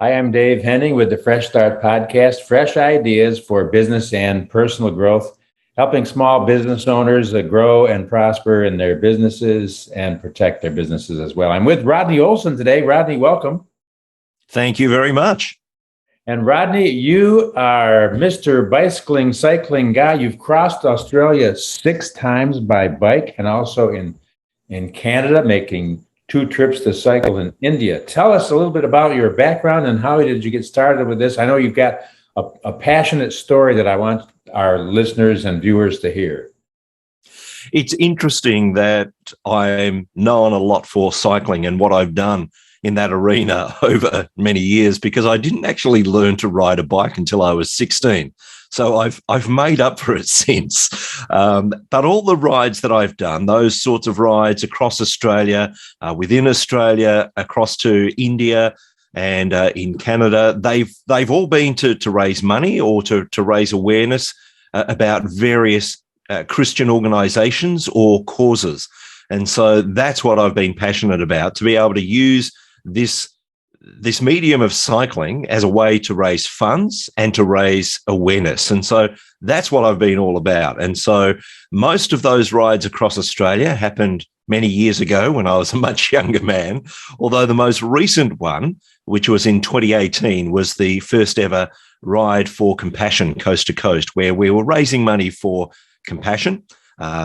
I am Dave Henning with the Fresh Start Podcast, fresh ideas for business and personal growth, helping small business owners grow and prosper in their businesses and protect their businesses as well. I'm with Rodney Olsen today. Rodney, welcome. Thank you very much. And Rodney, you are Mr. Cycling guy. You've crossed Australia 6 times by bike and also in Canada, making 2 trips to cycle in India. Tell us a little bit about your background and how did you get started with this? I know you've got a passionate story that I want our listeners and viewers to hear. It's interesting that I'm known a lot for cycling and what I've done in that arena over many years, because I didn't actually learn to ride a bike until I was 16. So I've made up for it since. But all the rides that I've done, those sorts of rides across Australia, within Australia, across to India and in Canada, they've all been to raise money or to raise awareness about various Christian organizations or causes. And so that's what I've been passionate about, to be able to use this medium of cycling as a way to raise funds and to raise awareness. And so that's what I've been all about. And so most of those rides across Australia happened many years ago when I was a much younger man, although the most recent one, which was in 2018, was the first ever ride for Compassion coast to coast, where we were raising money for Compassion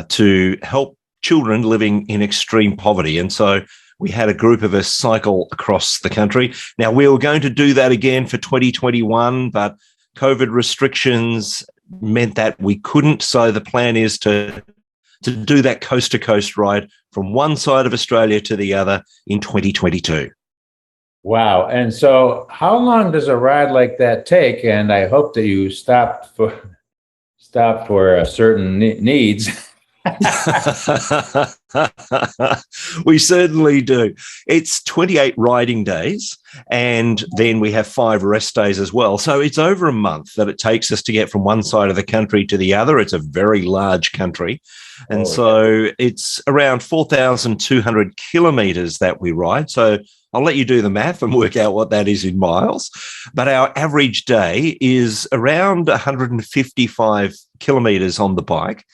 to help children living in extreme poverty. And so we had a group of us cycle across the country. Now, we were going to do that again for 2021, but COVID restrictions meant that we couldn't. So the plan is to do that coast-to-coast ride from one side of Australia to the other in 2022. Wow. And so how long does a ride like that take? And I hope that you stop for certain needs. We certainly do. It's 28 riding days, and then we have 5 rest days as well. So it's over a month that it takes us to get from one side of the country to the other. It's a very large country. And it's around 4,200 kilometers that we ride. So I'll let you do the math and work out what that is in miles. But our average day is around 155 kilometers on the bike.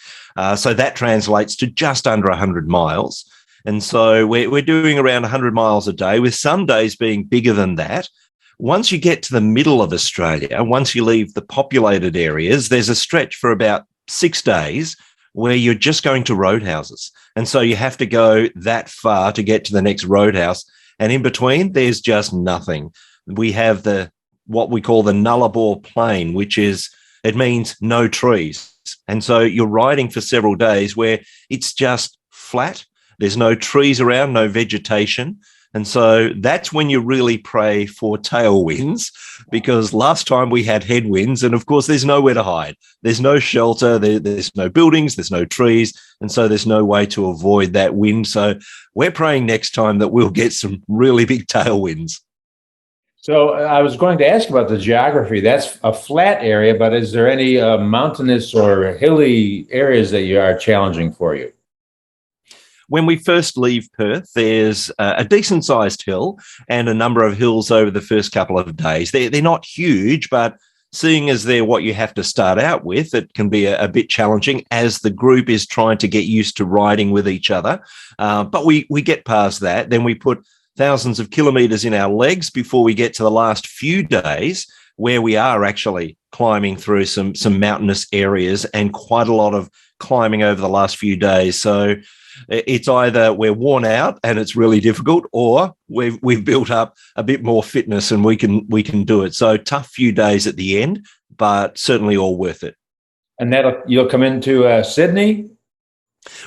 So that translates to just under 100 miles. And so we're doing around 100 miles a day, with some days being bigger than that. Once you get to the middle of Australia, once you leave the populated areas, there's a stretch for about 6 days where you're just going to roadhouses. And so you have to go that far to get to the next roadhouse. And in between, there's just nothing. We have what we call the Nullarbor Plain, it means no trees. And so you're riding for several days where it's just flat. There's no trees around, no vegetation. And so that's when you really pray for tailwinds, because last time we had headwinds, and of course there's nowhere to hide. There's no shelter, there's no buildings, there's no trees, and so there's no way to avoid that wind. So we're praying next time that we'll get some really big tailwinds. So I was going to ask about the geography. That's a flat area, but is there any mountainous or hilly areas that are challenging for you? When we first leave Perth, there's a decent-sized hill and a number of hills over the first couple of days. They're not huge, but seeing as they're what you have to start out with, it can be a bit challenging as the group is trying to get used to riding with each other. But we get past that. Then we put thousands of kilometers in our legs before we get to the last few days, where we are actually climbing through some mountainous areas, and quite a lot of climbing over the last few days. So it's either we're worn out and it's really difficult, or we've built up a bit more fitness and we can do it. So tough few days at the end, but certainly all worth it. And you'll come into Sydney?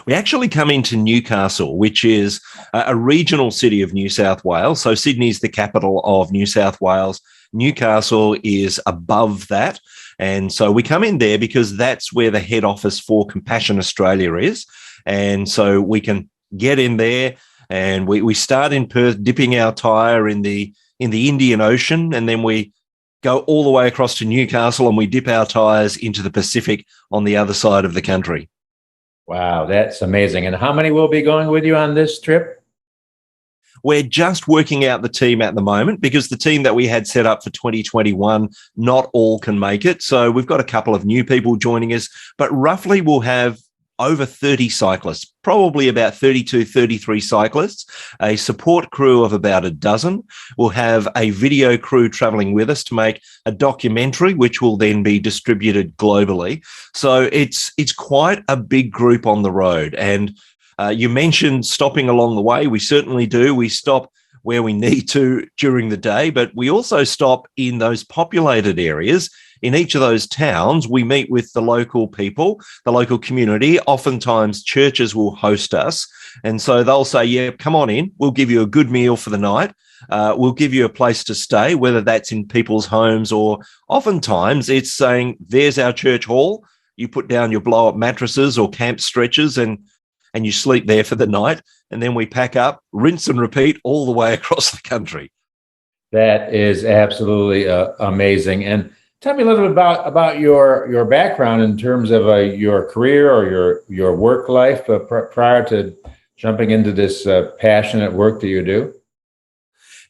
We actually come into Newcastle, which is a regional city of New South Wales. So Sydney's the capital of New South Wales. Newcastle is above that. And so we come in there because that's where the head office for Compassion Australia is. And so we can get in there, and we start in Perth, dipping our tyre in the Indian Ocean, and then we go all the way across to Newcastle and we dip our tyres into the Pacific on the other side of the country. Wow, that's amazing. And how many will be going with you on this trip? We're just working out the team at the moment because the team that we had set up for 2021, not all can make it. So we've got a couple of new people joining us, but roughly we'll have over 30 cyclists, probably about 32, 33 cyclists, a support crew of about a dozen. We'll have a video crew traveling with us to make a documentary, which will then be distributed globally. So it's quite a big group on the road. And you mentioned stopping along the way. We certainly do. We stop where we need to during the day, but we also stop in those populated areas. In each of those towns, we meet with the local people, the local community. Oftentimes, churches will host us. And so they'll say, yeah, come on in. We'll give you a good meal for the night. We'll give you a place to stay, whether that's in people's homes or oftentimes it's saying, there's our church hall. You put down your blow-up mattresses or camp stretchers and you sleep there for the night. And then we pack up, rinse and repeat all the way across the country. That is absolutely amazing. And tell me a little bit about your background in terms of your career or your work life prior to jumping into this passionate work that you do.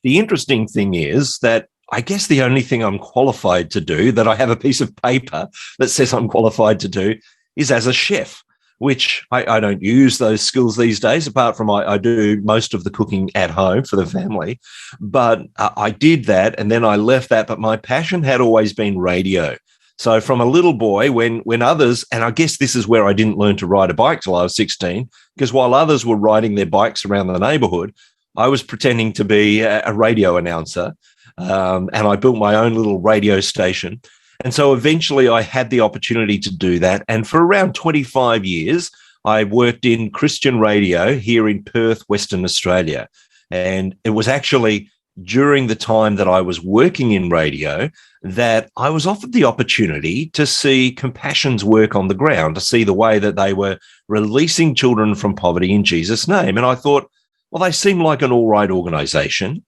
The interesting thing is that I guess the only thing I'm qualified to do, that I have a piece of paper that says I'm qualified to do, is as a chef, which I don't use those skills these days, apart from I do most of the cooking at home for the family. But I did that and then I left that. But my passion had always been radio. So from a little boy, when others, and I guess this is where I didn't learn to ride a bike till I was 16, because while others were riding their bikes around the neighborhood, I was pretending to be a radio announcer. And I built my own little radio station. And so eventually I had the opportunity to do that. And for around 25 years, I worked in Christian radio here in Perth, Western Australia. And it was actually during the time that I was working in radio that I was offered the opportunity to see Compassion's work on the ground, to see the way that they were releasing children from poverty in Jesus' name. And I thought, well, they seem like an all right organization.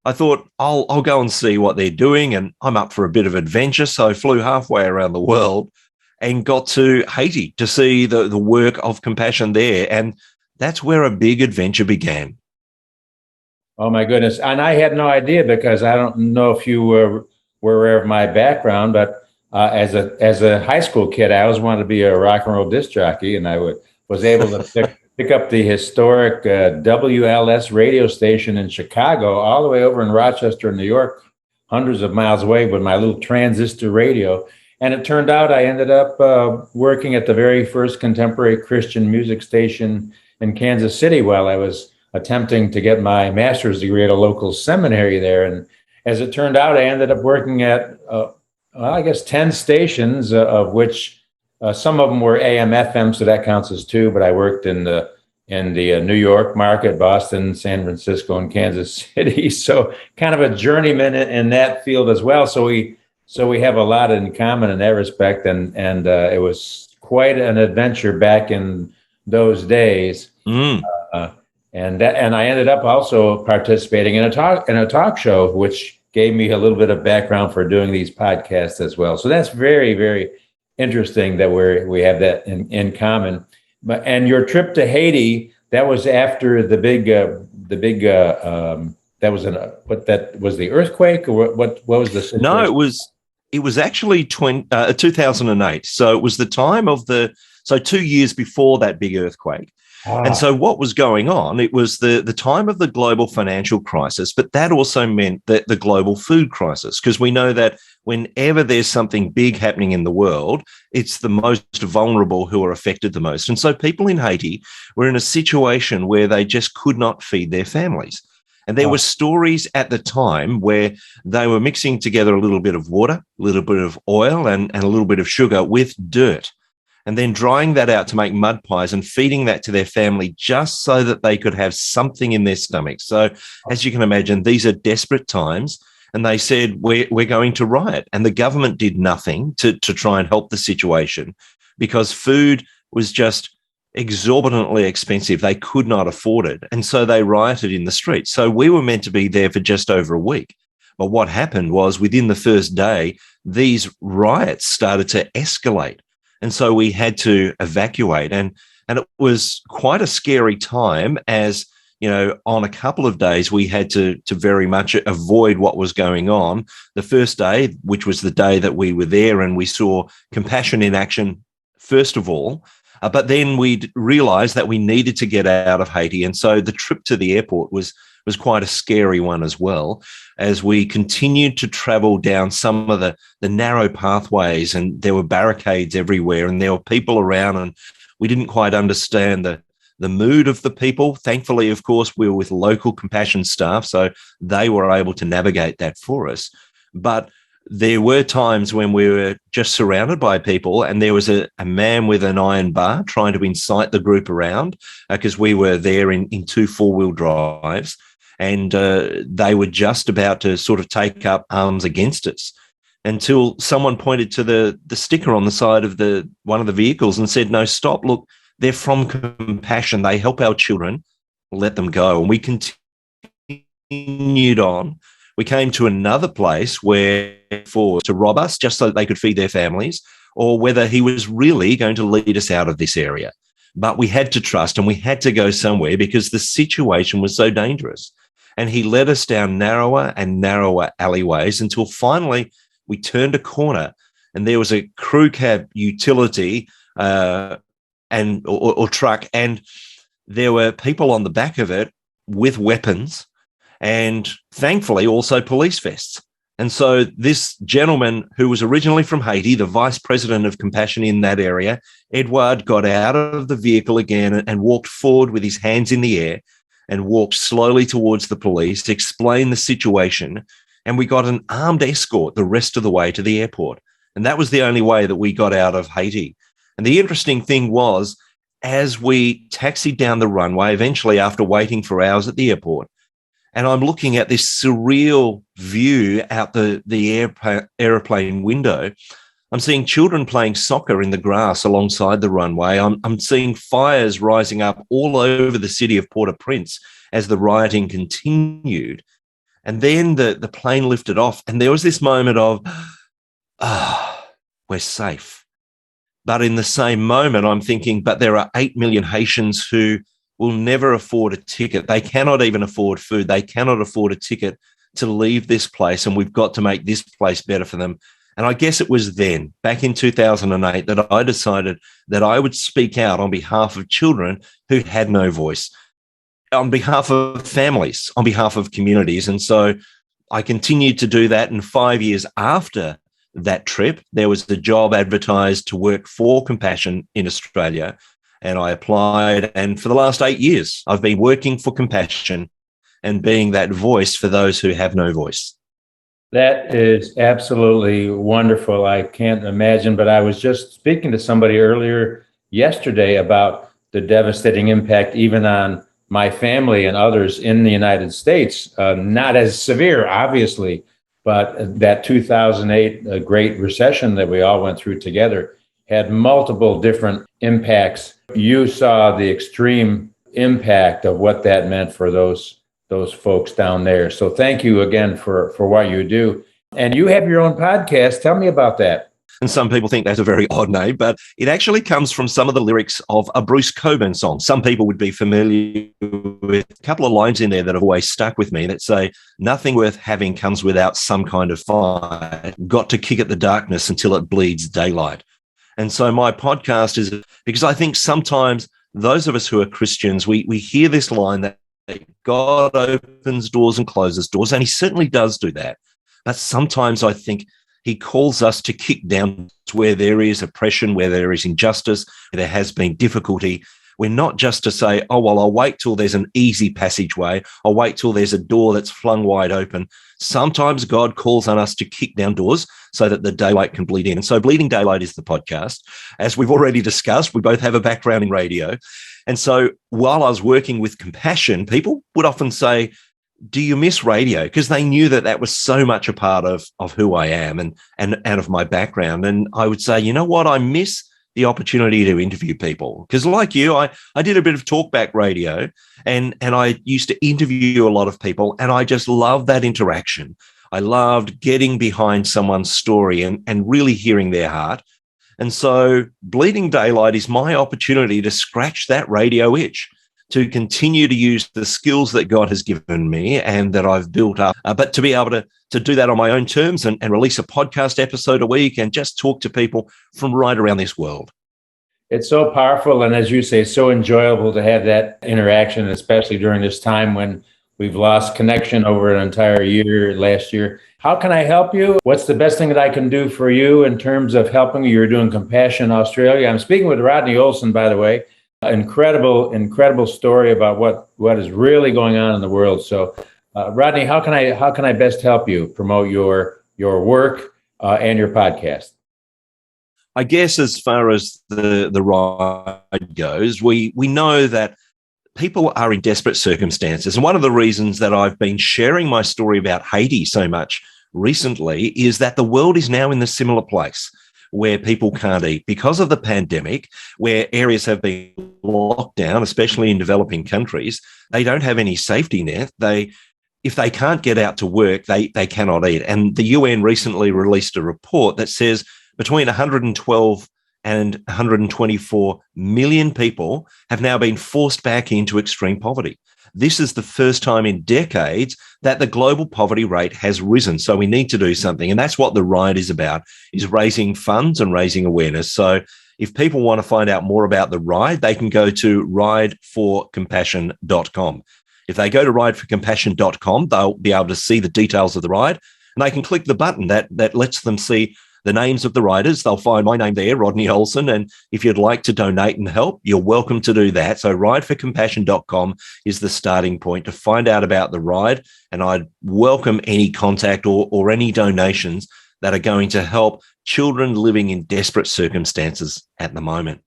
I thought, I'll go and see what they're doing, and I'm up for a bit of adventure. So I flew halfway around the world and got to Haiti to see the work of Compassion there. And that's where a big adventure began. Oh, my goodness. And I had no idea, because I don't know if you were aware of my background, but as a high school kid, I always wanted to be a rock and roll disc jockey, and I was able to pick up the historic WLS radio station in Chicago, all the way over in Rochester, New York, hundreds of miles away, with my little transistor radio. And it turned out I ended up working at the very first contemporary Christian music station in Kansas City while I was attempting to get my master's degree at a local seminary there. And as it turned out, I ended up working at, I guess, 10 stations, of which some of them were AM, FM, so that counts as two. But I worked in the New York market, Boston, San Francisco, and Kansas City. So kind of a journeyman in that field as well. So we have a lot in common in that respect. And it was quite an adventure back in those days. And I ended up also participating in a talk show, which gave me a little bit of background for doing these podcasts as well. So that's very, very interesting that we have that in common. And your trip to Haiti, that was after the big that was the earthquake, or what was the situation? No, it was actually 2008. So it was the time of 2 years before that big earthquake. And so what was going on, it was the time of the global financial crisis, but that also meant that the global food crisis, because we know that whenever there's something big happening in the world, it's the most vulnerable who are affected the most. And so people in Haiti were in a situation where they just could not feed their families. And there were stories at the time where they were mixing together a little bit of water, a little bit of oil, and a little bit of sugar with dirt, and then drying that out to make mud pies and feeding that to their family just so that they could have something in their stomachs. So as you can imagine, these are desperate times. And they said, we're going to riot. And the government did nothing to try and help the situation, because food was just exorbitantly expensive. They could not afford it. And so they rioted in the streets. So we were meant to be there for just over a week. But what happened was, within the first day, these riots started to escalate. And so we had to evacuate. And it was quite a scary time, as on a couple of days, we had to very much avoid what was going on. The first day, which was the day that we were there, and we saw Compassion in action, first of all, but then we realized that we needed to get out of Haiti. And so the trip to the airport was quite a scary one as well, as we continued to travel down some of the narrow pathways, and there were barricades everywhere, and there were people around, and we didn't quite understand the mood of the people. Thankfully, of course, we were with local Compassion staff, so they were able to navigate that for us. But there were times when we were just surrounded by people, and there was a man with an iron bar trying to incite the group around, because we were there in 2 4-wheel drives, and they were just about to sort of take up arms against us, until someone pointed to the sticker on the side of one of the vehicles and said, "No, stop, look, they're from Compassion. They help our children. Let them go." And we continued on. We came to another place where to rob us just so that they could feed their families, or whether he was really going to lead us out of this area. But we had to trust, and we had to go somewhere because the situation was so dangerous. And he led us down narrower and narrower alleyways until finally we turned a corner, and there was a crew cab utility or truck, and there were people on the back of it with weapons, and thankfully also police vests. And so this gentleman, who was originally from Haiti, the vice president of Compassion in that area, Edward, got out of the vehicle again and walked forward with his hands in the air and walked slowly towards the police, explained the situation, and we got an armed escort the rest of the way to the airport. And that was the only way that we got out of Haiti. And the interesting thing was, as we taxied down the runway, eventually after waiting for hours at the airport, and I'm looking at this surreal view out the airplane window, I'm seeing children playing soccer in the grass alongside the runway. I'm seeing fires rising up all over the city of Port-au-Prince as the rioting continued. And then the plane lifted off, and there was this moment of, we're safe. But in the same moment, I'm thinking, but there are 8 million Haitians who will never afford a ticket. They cannot even afford food. They cannot afford a ticket to leave this place, and we've got to make this place better for them. And I guess it was then, back in 2008, that I decided that I would speak out on behalf of children who had no voice, on behalf of families, on behalf of communities. And so I continued to do that. And 5 years after that trip, there was the job advertised to work for Compassion in Australia, and I applied. And for the last 8 years, I've been working for Compassion and being that voice for those who have no voice. That is absolutely wonderful. I can't imagine, but I was just speaking to somebody earlier yesterday about the devastating impact even on my family and others in the United States. Not as severe, obviously, but that 2008 Great Recession that we all went through together had multiple different impacts. You saw the extreme impact of what that meant for those folks down there. So thank you again for what you do. And you have your own podcast. Tell me about that. And some people think that's a very odd name, but it actually comes from some of the lyrics of a Bruce Cockburn song. Some people would be familiar with a couple of lines in there that have always stuck with me that say, "Nothing worth having comes without some kind of fight. Got to kick at the darkness until it bleeds daylight." And so my podcast is because I think sometimes those of us who are Christians, we hear this line that God opens doors and closes doors, and he certainly does do that. But sometimes I think he calls us to kick down where there is oppression, where there is injustice, where there has been difficulty. We're not just to say, "Oh, well, I'll wait till there's an easy passageway. I'll wait till there's a door that's flung wide open." Sometimes God calls on us to kick down doors so that the daylight can bleed in. And so Bleeding Daylight is the podcast. As we've already discussed, we both have a background in radio. And so while I was working with Compassion, people would often say, "Do you miss radio?" Because they knew that that was so much a part of who I am and of my background. And I would say, you know what, I miss the opportunity to interview people. Because like you, I did a bit of talkback radio and I used to interview a lot of people, and I just loved that interaction. I loved getting behind someone's story and really hearing their heart. And so Bleeding Daylight is my opportunity to scratch that radio itch, to continue to use the skills that God has given me and that I've built up, but to be able to do that on my own terms and release a podcast episode a week and just talk to people from right around this world. It's so powerful. And as you say, so enjoyable to have that interaction, especially during this time when we've lost connection over an entire year, last year. How can I help you? What's the best thing that I can do for you in terms of helping you? You're doing Compassion Australia. I'm speaking with Rodney Olsen, by the way. Incredible story about what is really going on in the world. So, Rodney, how can I best help you promote your work and your podcast? I guess as far as the ride goes, we know that people are in desperate circumstances. And one of the reasons that I've been sharing my story about Haiti so much recently is that the world is now in a similar place where people can't eat because of the pandemic, where areas have been locked down, especially in developing countries. They don't have any safety net. If they can't get out to work, they cannot eat. And the UN recently released a report that says between 112 and 124 million people have now been forced back into extreme poverty. This is the first time in decades that the global poverty rate has risen. So we need to do something. And that's what the ride is about, is raising funds and raising awareness. So if people want to find out more about the ride, they can go to rideforcompassion.com. If they go to rideforcompassion.com, they'll be able to see the details of the ride, and they can click the button that lets them see the names of the riders. They'll find my name there, Rodney Olsen. And if you'd like to donate and help, you're welcome to do that. So rideforcompassion.com is the starting point to find out about the ride. And I'd welcome any contact or any donations that are going to help children living in desperate circumstances at the moment.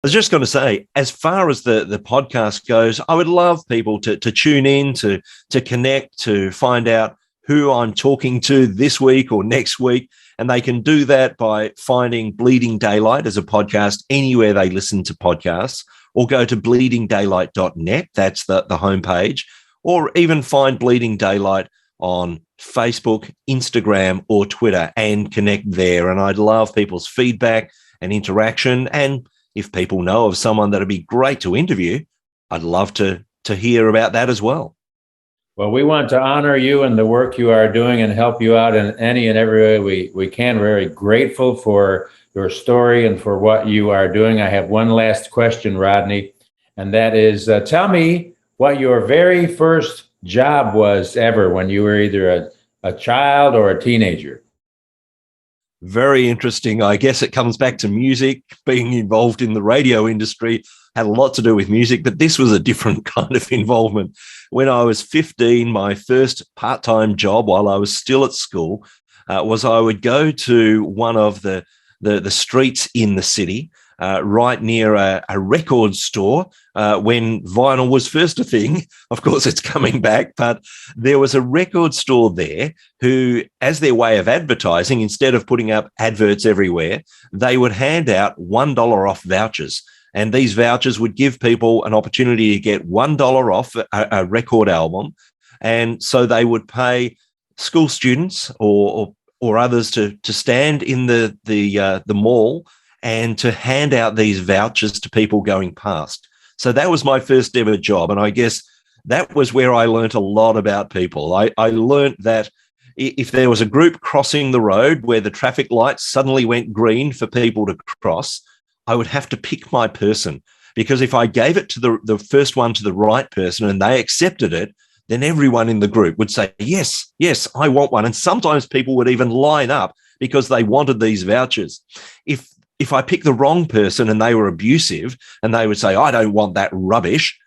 I was just going to say, as far as the podcast goes, I would love people to tune in, to connect, to find out who I'm talking to this week or next week. And they can do that by finding Bleeding Daylight as a podcast anywhere they listen to podcasts, or go to bleedingdaylight.net. That's the homepage, or even find Bleeding Daylight on Facebook, Instagram, or Twitter and connect there. And I'd love people's feedback and interaction. And if people know of someone that'd be great to interview, I'd love to hear about that as well. Well, we want to honor you and the work you are doing and help you out in any and every way we can. We're very grateful for your story and for what you are doing. I have one last question, Rodney, and that is, tell me what your very first job was ever when you were either a child or a teenager. Very interesting. I guess it comes back to music. Being involved in the radio industry had a lot to do with music, but this was a different kind of involvement. When I was 15, my first part-time job while I was still at school was I would go to one of the streets in the city, right near a record store when vinyl was first a thing. Of course, it's coming back, but there was a record store there who, as their way of advertising, instead of putting up adverts everywhere, they would hand out $1 off vouchers. And these vouchers would give people an opportunity to get $1 off a record album. And so they would pay school students or others to stand in the mall and to hand out these vouchers to people going past. So that was my first ever job. And I guess that was where I learned a lot about people. I learned that if there was a group crossing the road where the traffic lights suddenly went green for people to cross, I would have to pick my person, because if I gave it to the first one to the right person and they accepted it, then everyone in the group would say, yes, I want one. And sometimes people would even line up because they wanted these vouchers. If I picked the wrong person and they were abusive and they would say, I don't want that rubbish,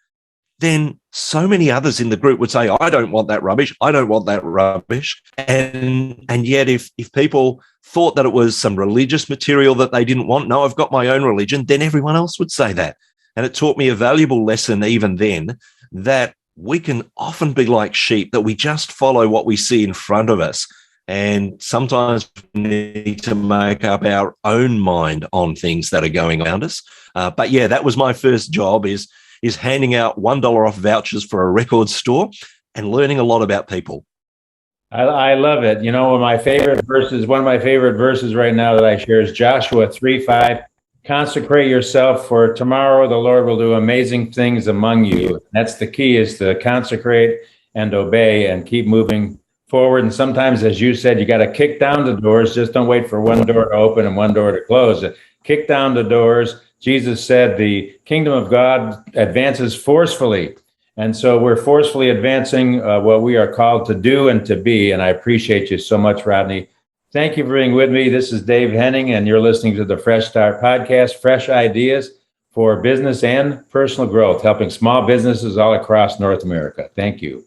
then so many others in the group would say, I don't want that rubbish. I don't want that rubbish. And yet if people thought that it was some religious material that they didn't want, no, I've got my own religion, then everyone else would say that. And it taught me a valuable lesson even then, that we can often be like sheep, that we just follow what we see in front of us. And sometimes we need to make up our own mind on things that are going around us. But yeah, that was my first job, is handing out $1 off vouchers for a record store and learning a lot about people. I love it. You know, one of my favorite verses right now that I share is Joshua 3:5. consecrate yourself, for tomorrow the Lord will do amazing things among you. That's the key, is to consecrate and obey and keep moving forward. And sometimes, as you said, you got to kick down the doors. Just don't wait for one door to open and one door to close. Kick down the doors. Jesus said the kingdom of God advances forcefully. And so we're forcefully advancing what we are called to do and to be. And I appreciate you so much, Rodney. Thank you for being with me. This is Dave Henning, and you're listening to the Fresh Start Podcast, fresh ideas for business and personal growth, helping small businesses all across North America. Thank you.